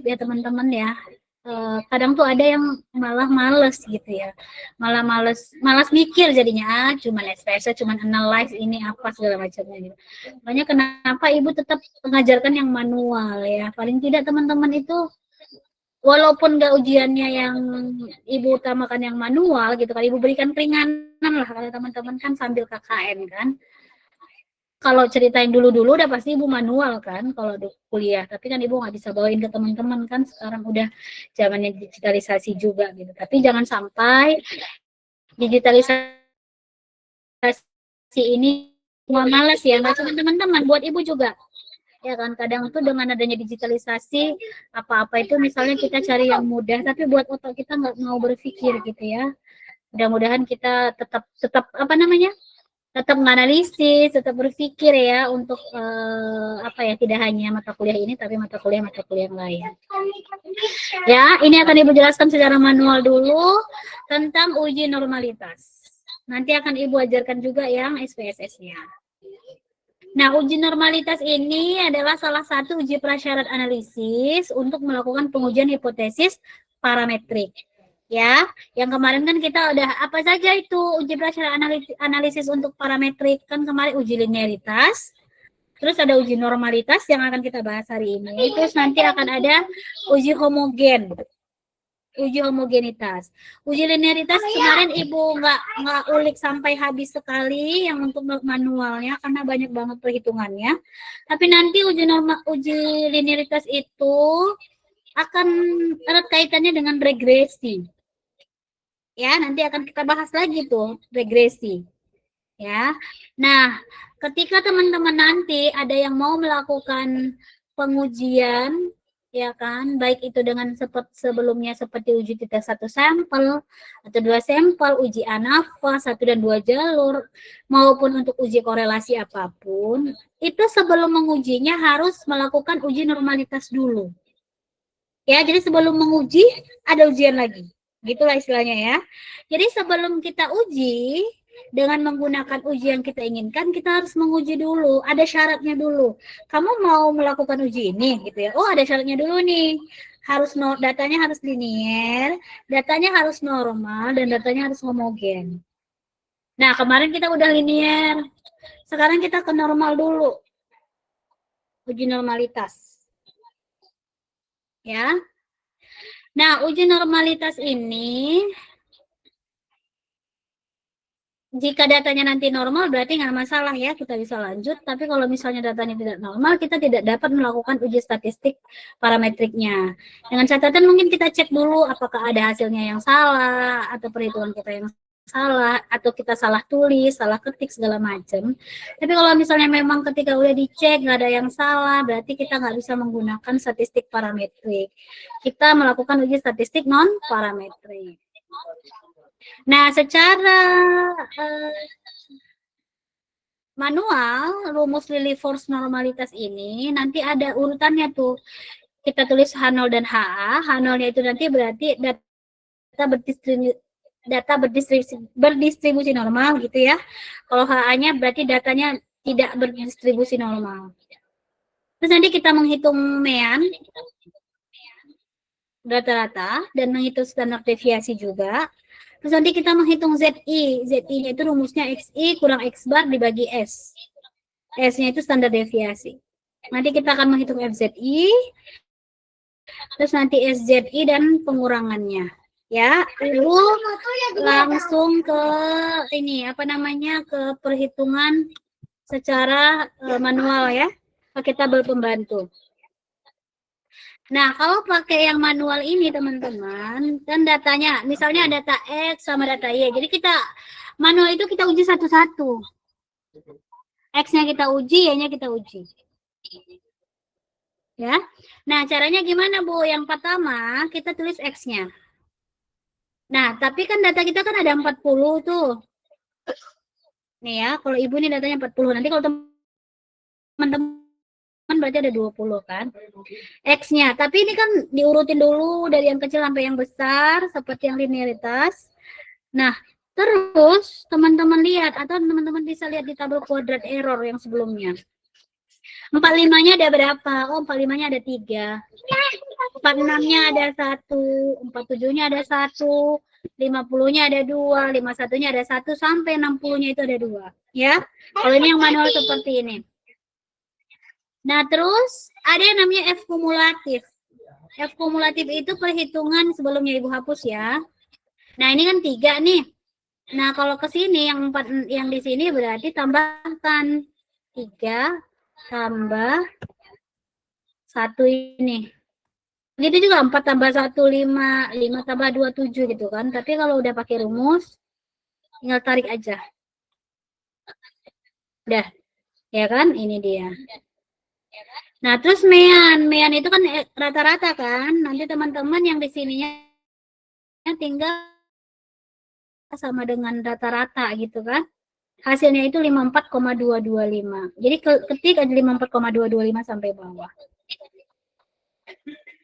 ya teman-teman ya. Kadang tuh ada yang malah males gitu ya, malah malas mikir jadinya, cuman SPSS, cuman analyze ini apa segala macamnya gitu. Makanya kenapa ibu tetap mengajarkan yang manual ya, paling tidak teman-teman itu walaupun nggak ujiannya yang ibu utamakan yang manual gitu kan, ibu berikan keringanan lah, kalau teman-teman kan sambil KKN kan. Kalau ceritain dulu-dulu udah pasti ibu manual kan kalau kuliah, tapi kan ibu nggak bisa bawain ke teman-teman kan, sekarang udah zamannya digitalisasi juga gitu. Tapi jangan sampai digitalisasi ini cuma males ya, nggak cuma teman-teman, buat ibu juga ya kan. Kadang tuh dengan adanya digitalisasi apa-apa itu misalnya kita cari yang mudah, tapi buat otak kita nggak mau berpikir gitu ya. Mudah-mudahan kita tetap tetap apa namanya, tetap menganalisis, tetap berpikir ya untuk apa ya, tidak hanya mata kuliah ini tapi mata kuliah yang lain. Ya, ini akan Ibu jelaskan secara manual dulu tentang uji normalitas. Nanti akan Ibu ajarkan juga yang SPSS-nya. Nah, uji normalitas ini adalah salah satu uji prasyarat analisis untuk melakukan pengujian hipotesis parametrik. Ya, yang kemarin kan kita udah apa saja itu uji prasyarat analisis untuk parametrik, kan kemarin uji linearitas, terus ada uji normalitas yang akan kita bahas hari ini, terus nanti akan ada uji homogenitas. Uji linearitas kemarin ibu nggak ulik sampai habis sekali yang untuk manualnya karena banyak banget perhitungannya. Tapi nanti uji linearitas itu akan erat kaitannya dengan regresi. Ya, nanti akan kita bahas lagi tuh regresi. Ya. Nah, ketika teman-teman nanti ada yang mau melakukan pengujian, ya kan, baik itu dengan sebelumnya seperti uji titik 1 sampel atau 2 sampel, uji ANAFA 1 dan 2 jalur, maupun untuk uji korelasi apapun, itu sebelum mengujinya harus melakukan uji normalitas dulu. Ya, jadi sebelum menguji ada ujian lagi. Gitulah istilahnya ya. Jadi sebelum kita uji dengan menggunakan uji yang kita inginkan, kita harus menguji dulu. Ada syaratnya dulu. Kamu mau melakukan uji ini gitu ya. Oh, ada syaratnya dulu nih. Datanya harus linear, datanya harus normal, dan datanya harus homogen. Nah, kemarin kita udah linear. Sekarang kita ke normal dulu. Uji normalitas. Ya. Nah, uji normalitas ini, jika datanya nanti normal berarti nggak masalah ya, kita bisa lanjut. Tapi kalau misalnya datanya tidak normal, kita tidak dapat melakukan uji statistik parametriknya. Dengan catatan mungkin kita cek dulu apakah ada hasilnya yang salah, atau perhitungan kita yang salah, atau kita salah tulis, salah ketik, segala macam. Tapi kalau misalnya memang ketika udah dicek nggak ada yang salah, berarti kita nggak bisa menggunakan statistik parametrik. Kita melakukan uji statistik non-parametrik. Nah, secara manual, rumus Lilliefors normalitas ini nanti ada urutannya tuh. Kita tulis H0 dan HA. H0-nya itu nanti berarti data berdistribusi normal gitu ya. Kalau HA-nya berarti datanya tidak berdistribusi normal. Terus nanti kita menghitung mean rata-rata dan menghitung standar deviasi juga. Terus nanti kita menghitung ZI. ZI-nya itu rumusnya XI kurang X bar dibagi S. S-nya itu standar deviasi. Nanti kita akan menghitung FZI. Terus nanti SZI dan pengurangannya. Ya, lalu langsung ke ini, apa namanya, ke perhitungan secara manual ya. Pakai tabel pembantu. Nah, kalau pakai yang manual ini teman-teman, kan datanya, misalnya data X sama data Y. Jadi kita manual itu kita uji satu-satu. X-nya kita uji, Y-nya kita uji. Ya. Nah, caranya gimana, Bu? Yang pertama, kita tulis X-nya. Nah, tapi kan data kita kan ada 40 tuh. Nih ya, kalau Ibu nih datanya 40. Nanti kalau teman-teman berarti ada 20 kan. X-nya. Tapi ini kan diurutin dulu dari yang kecil sampai yang besar, seperti yang linearitas. Nah, terus teman-teman lihat, atau teman-teman bisa lihat di tabel kuadrat error yang sebelumnya. 45-nya ada berapa? Oh, 45-nya ada 3. 46-nya ada 1, 47-nya ada 1, 50-nya ada 2, 51-nya ada 1, sampai 60-nya itu ada 2. Ya, kalau ini yang manual seperti ini. Nah, terus ada yang namanya F kumulatif. F kumulatif itu perhitungan sebelumnya Ibu hapus ya. Nah, ini kan 3 nih. Nah, kalau ke sini yang 4 yang di sini berarti tambahkan 3 tambah 1 ini. Gitu juga 4 tambah 1 5, 5 tambah 2 7 gitu kan. Tapi kalau udah pakai rumus tinggal tarik aja. Udah. Ya kan? Ini dia. Nah, terus mean itu kan rata-rata kan. Nanti teman-teman yang di sininya tinggal sama dengan rata-rata gitu kan. Hasilnya itu 54,225. Jadi ketik aja 54,225 sampai bawah.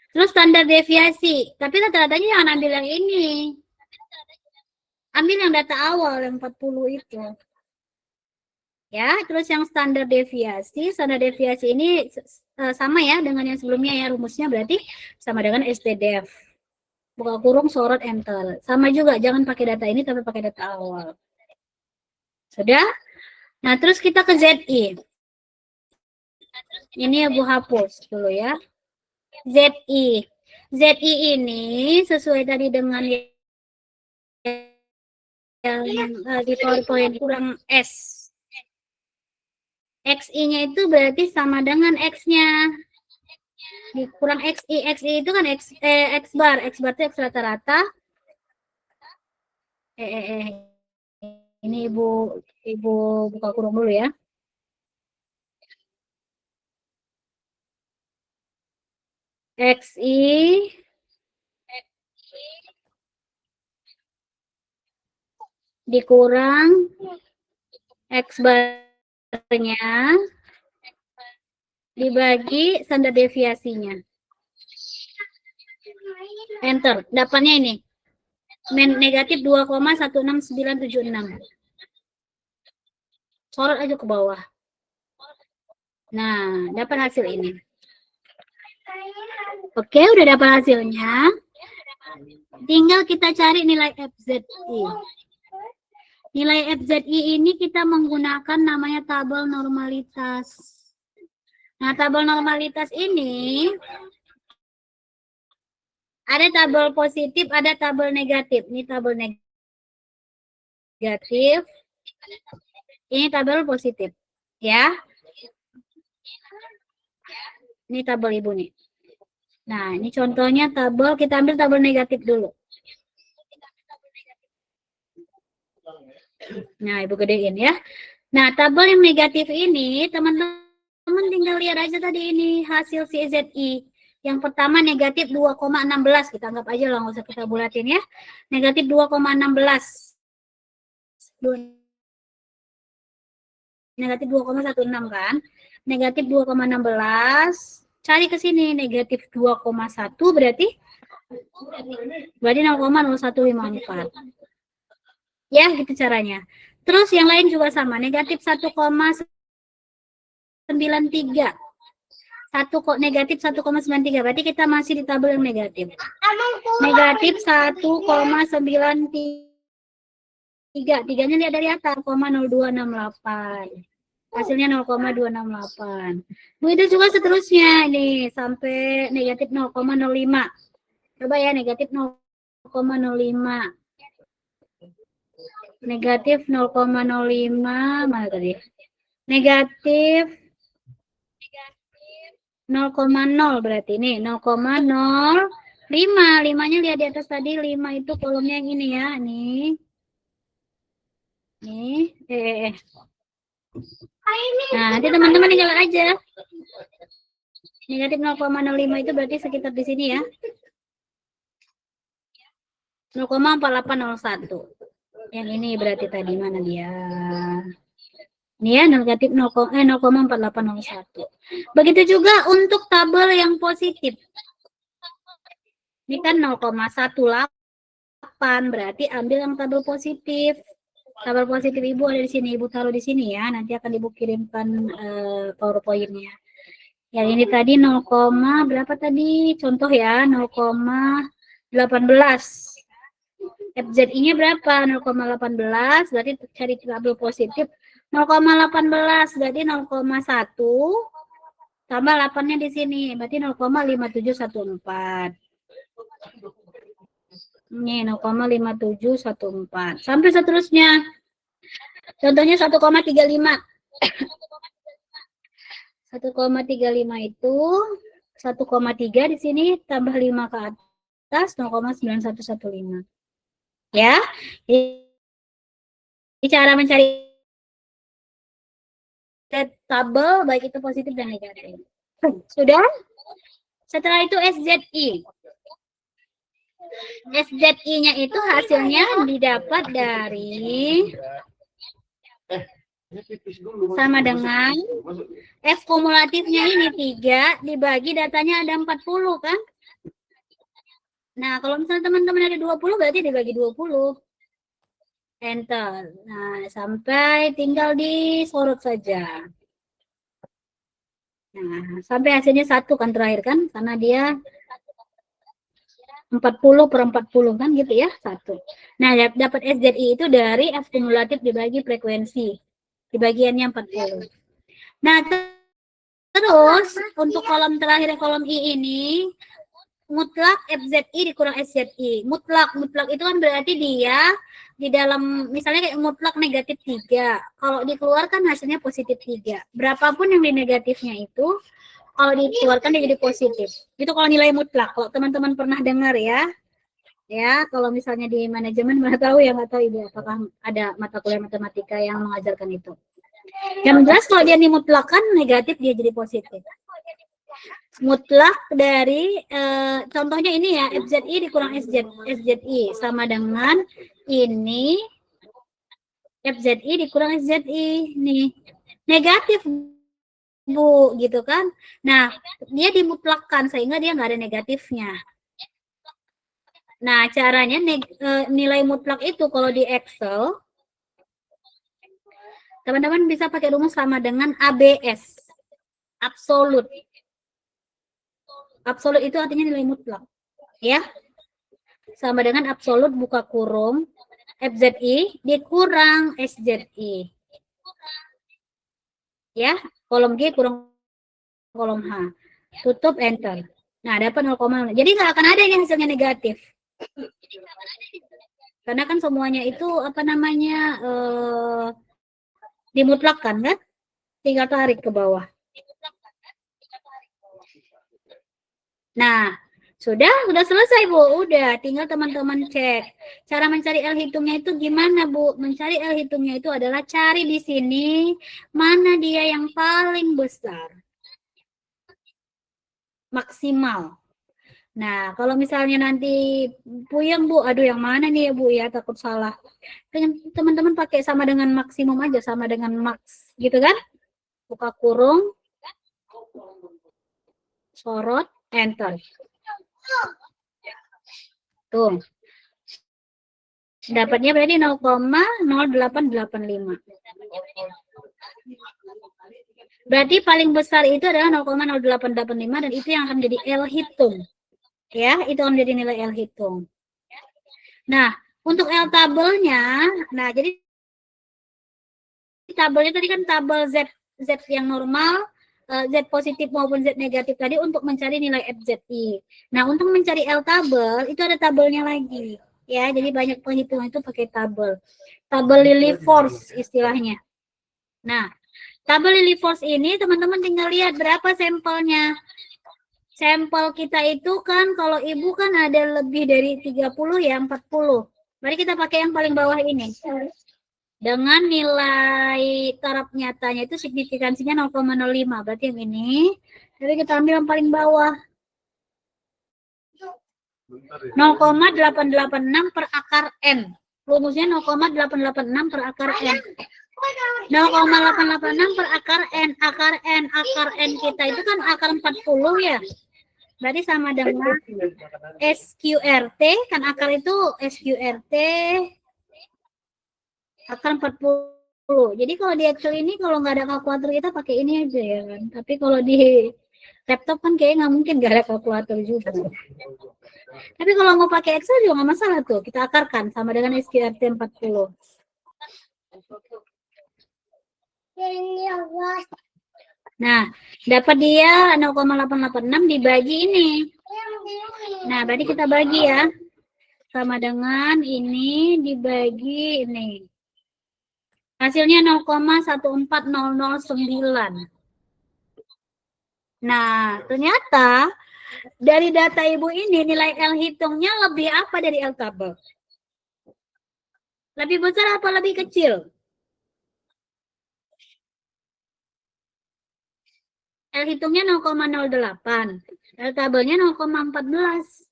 Terus standar deviasi. Tapi rata-ratanya jangan ambil yang ini. Ambil yang data awal yang 40 itu. Ya, terus yang standar deviasi ini sama ya dengan yang sebelumnya ya, rumusnya berarti sama dengan STDEV. Buka kurung, sorot, enter. Sama juga, jangan pakai data ini tapi pakai data awal. Sudah? Nah, terus kita ke ZI. Ini Ibu hapus dulu ya. ZI. ZI ini sesuai tadi dengan yang di PowerPoint kurang S. XI-nya itu berarti sama dengan X-nya. Kurang XI. XI itu kan X bar. X bar itu X rata-rata. Ini Ibu buka kurung dulu ya. XI dikurang X barnya dibagi standar deviasinya. Enter. Dapatnya ini. Negatif 2,16976. Sorot aja ke bawah. Nah, dapat hasil ini. Oke, udah dapat hasilnya. Tinggal kita cari nilai FZI. Nilai FZI ini kita menggunakan namanya tabel normalitas. Nah, tabel normalitas ini ada tabel positif, ada tabel negatif. Ini tabel negatif. Ini tabel positif. Ya. Ini tabel Ibu nih. Nah, ini contohnya tabel, kita ambil tabel negatif dulu. Nah, Ibu gedein ya. Nah, tabel yang negatif ini, teman-teman tinggal lihat aja tadi ini hasil CZI. Yang pertama negatif 2,16. Kita anggap aja lah, nggak usah kita bulatin ya. Negatif 2,16. Negatif 2,16 kan. Negatif 2,16. Cari ke sini. Negatif 2,1 berarti 0,0154. Ya, gitu caranya. Terus yang lain juga sama. Negatif 1,93. Negatif 1,93. Berarti kita masih di tabel yang negatif. Negatif 1,93. Tiganya lihat dari atas. 0,0268. Hasilnya 0,268. Begitu juga seterusnya. Ini sampai negatif 0,05. Coba ya, negatif 0,05. Negatif 0,05. Mana tadi? Negatif 0,0 berarti ini 0,05. 5-nya lihat di atas tadi. 5 itu kolomnya yang ini ya. Nih. Nah, nanti teman-teman tinggal aja. Negatif 0,05 itu berarti sekitar di sini ya. 0,4801. Yang ini berarti tadi mana dia? Ini ya, negatif 0,4801. Begitu juga untuk tabel yang positif. Ini kan 0,18, berarti ambil yang tabel positif. Tabel positif Ibu ada di sini, Ibu taruh di sini ya. Nanti akan Ibu kirimkan PowerPoint-nya. Ya ini tadi 0, berapa tadi? Contoh ya, 0,18. FZI-nya berapa? 0,18, berarti cari tabel positif. 0,18 berarti 0,1 tambah 8-nya di sini, berarti 0,5714. Ini 0,5714. Sampai seterusnya. Contohnya 1,35. 1,35 itu 1,3 di sini tambah 5 ke atas 0,9115. Ya. Ini cara mencari tabel baik itu positif dan negatif. Sudah? Setelah itu SZI. SZI-nya itu hasilnya didapat dari sama dengan F kumulatifnya ini 3 dibagi datanya ada 40 kan? Nah, kalau misalnya teman-teman ada 20 berarti dibagi 20. Enter. Nah, sampai tinggal disorot saja. Nah, sampai hasilnya 1 kan terakhir kan? Karena dia 40/40 kan gitu ya, 1. Nah, dapat SZI itu dari F kumulatif dibagi frekuensi. Di bagiannya 40. Nah, terus untuk kolom terakhir kolom I ini mutlak FZI dikurang SZI. Mutlak itu kan berarti dia di dalam misalnya kayak mutlak negatif 3. Kalau dikeluarkan hasilnya positif 3. Berapapun yang di negatifnya itu kalau dikeluarkan dia jadi positif. Itu kalau nilai mutlak. Kalau teman-teman pernah dengar ya. Ya, kalau misalnya di manajemen mana tahu ya, nggak tahu Ibu apakah ada mata kuliah matematika yang mengajarkan itu. Yang jelas kalau dia dimutlakan negatif dia jadi positif. Mutlak dari contohnya ini ya, FZI dikurang SZI sama dengan ini FZI dikurang SZI nih. Negatif Bu gitu kan. Nah, dia dimutlakkan sehingga dia nggak ada negatifnya. Nah, caranya nilai mutlak itu kalau di Excel teman-teman bisa pakai rumus sama dengan ABS. Absolut. Absolut itu artinya nilai mutlak. Ya. Sama dengan absolut buka kurung FZI dikurang SZI. Ya, kolom G kurang kolom H. Tutup enter. Nah, dapat 0,0. Jadi nggak akan ada yang hasilnya negatif. Karena kan semuanya itu apa namanya dimutlakkan kan? Tinggal tarik ke bawah. Nah, sudah selesai Bu. Udah, tinggal teman-teman cek. Cara mencari L hitungnya itu gimana Bu? Mencari L hitungnya itu adalah cari di sini mana dia yang paling besar. Maksimal. Nah, kalau misalnya nanti puyeng Bu, aduh yang mana nih ya Bu ya, takut salah. Teman-teman pakai sama dengan maksimum aja, sama dengan max gitu kan? Buka kurung, sorot, enter. Tuh. Dapatnya berarti 0,0885. Berarti paling besar itu adalah 0,0885 dan itu yang akan menjadi L hitung. Ya, itu akan menjadi nilai L hitung. Nah, untuk L tabelnya, nah jadi tabelnya tadi kan tabel Z yang normal, Z positif maupun Z negatif tadi untuk mencari nilai FZI. Nah, untuk mencari L tabel itu ada tabelnya lagi. Ya, jadi banyak penghitungan itu pakai tabel. Tabel Lillie Force istilahnya. Nah, tabel Lillie Force ini teman-teman tinggal lihat berapa sampelnya. Sampel kita itu kan kalau Ibu kan ada lebih dari 30 ya, 40. Mari kita pakai yang paling bawah ini. Dengan nilai taraf nyatanya itu signifikansinya 0,05. Berarti yang ini. Jadi kita ambil yang paling bawah. 0,886 per akar N. Rumusnya 0,886 per akar N. 0,886 per akar N. Akar N kita itu kan akar 40 ya. Berarti sama dengan SQRT. Kan akar itu SQRT akar 40. Jadi kalau di Excel ini kalau nggak ada kalkulator kita pakai ini aja ya kan. Tapi kalau di laptop kan kayaknya nggak mungkin gak ada kalkulator juga. Tapi kalau mau pakai Excel juga nggak masalah tuh. Kita akarkan sama dengan SQRT 40. Nah, dapat dia 0,886 dibagi ini. Nah, berarti kita bagi ya. Sama dengan ini dibagi ini. Hasilnya 0,14009. Nah, ternyata dari data Ibu ini nilai L hitungnya lebih apa dari L tabel? Lebih besar apa lebih kecil? L hitungnya 0,08. L tabelnya 0,14.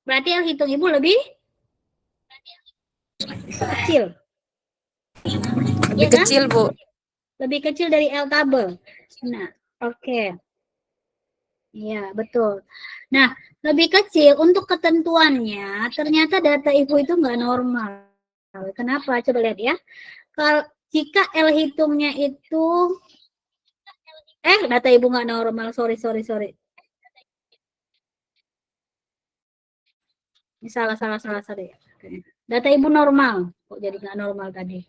Berarti L hitung Ibu lebih kecil. Lebih Ya kan? kecil, Bu. Lebih kecil dari L tabel. Nah, oke. Iya, betul. Nah, lebih kecil untuk ketentuannya, ternyata data Ibu itu nggak normal. Kenapa? Coba lihat ya. Kalau jika L hitungnya itu, data Ibu nggak normal, sorry. Ini salah. Data Ibu normal, kok jadi nggak normal tadi?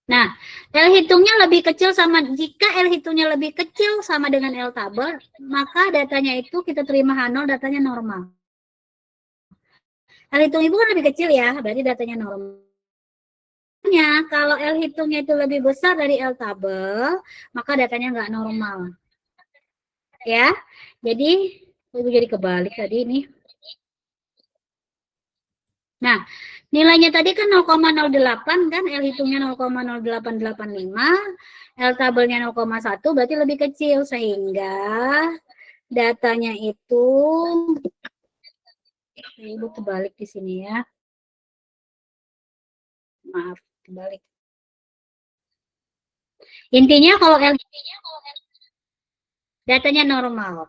Nah, L hitungnya lebih kecil sama, jika L hitungnya lebih kecil sama dengan L tabel, maka datanya itu kita terima H0, datanya normal. L hitung Ibu kan lebih kecil ya, berarti datanya normal. Kalau L hitungnya itu lebih besar dari L tabel, maka datanya nggak normal. Ya, jadi Ibu jadi kebalik tadi ini. Nah, nilainya tadi kan 0,08 kan, L hitungnya 0,0885, L tabelnya 0,1, berarti lebih kecil, sehingga datanya itu, Ibu kebalik di sini ya. Maaf, kebalik. Intinya kalau L datanya normal.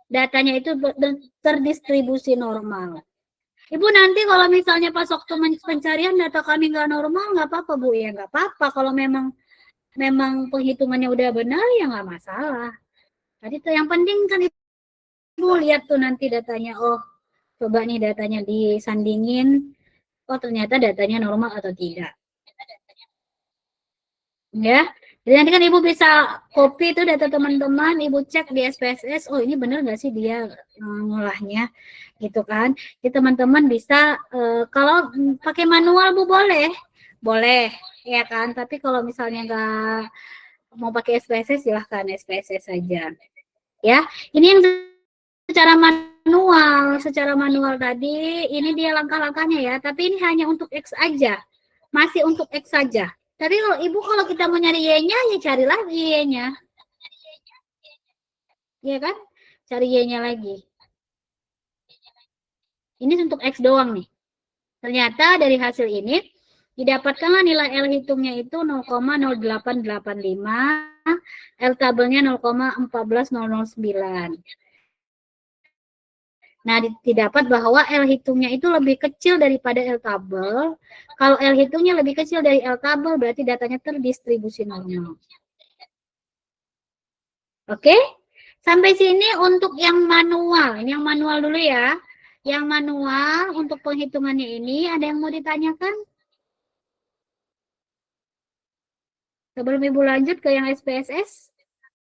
Datanya itu terdistribusi normal. Ibu nanti kalau misalnya pas waktu pencarian data kami nggak normal, nggak apa-apa Bu ya, nggak apa-apa. Kalau memang penghitungannya udah benar ya nggak masalah. Tadi tuh yang penting kan Ibu lihat tuh nanti datanya, oh coba nih datanya disandingin, oh ternyata datanya normal atau tidak. Ya, jadi nanti kan Ibu bisa copy itu data teman-teman, Ibu cek di SPSS, oh ini benar nggak sih dia ngolahnya, gitu kan. Jadi teman-teman bisa, kalau pakai manual Bu boleh, ya kan. Tapi kalau misalnya nggak mau pakai SPSS, silahkan SPSS saja. Ya, ini yang secara manual tadi, ini dia langkah-langkahnya ya, tapi ini hanya untuk X aja, masih untuk X saja. Tapi kalau Ibu kalau kita mau nyari Y-nya, ya cari lagi Y-nya. Iya kan? Cari Y-nya lagi. Ini untuk X doang nih. Ternyata dari hasil ini, didapatkanlah nilai L hitungnya itu 0,0885, L tabelnya 0,14009. Nah, didapat bahwa L hitungnya itu lebih kecil daripada L tabel. Kalau L hitungnya lebih kecil dari L tabel, berarti datanya terdistribusi normal. Oke? Sampai sini untuk yang manual. Ini yang manual dulu ya. Yang manual untuk penghitungannya ini, ada yang mau ditanyakan? Sebelum Ibu lanjut ke yang SPSS?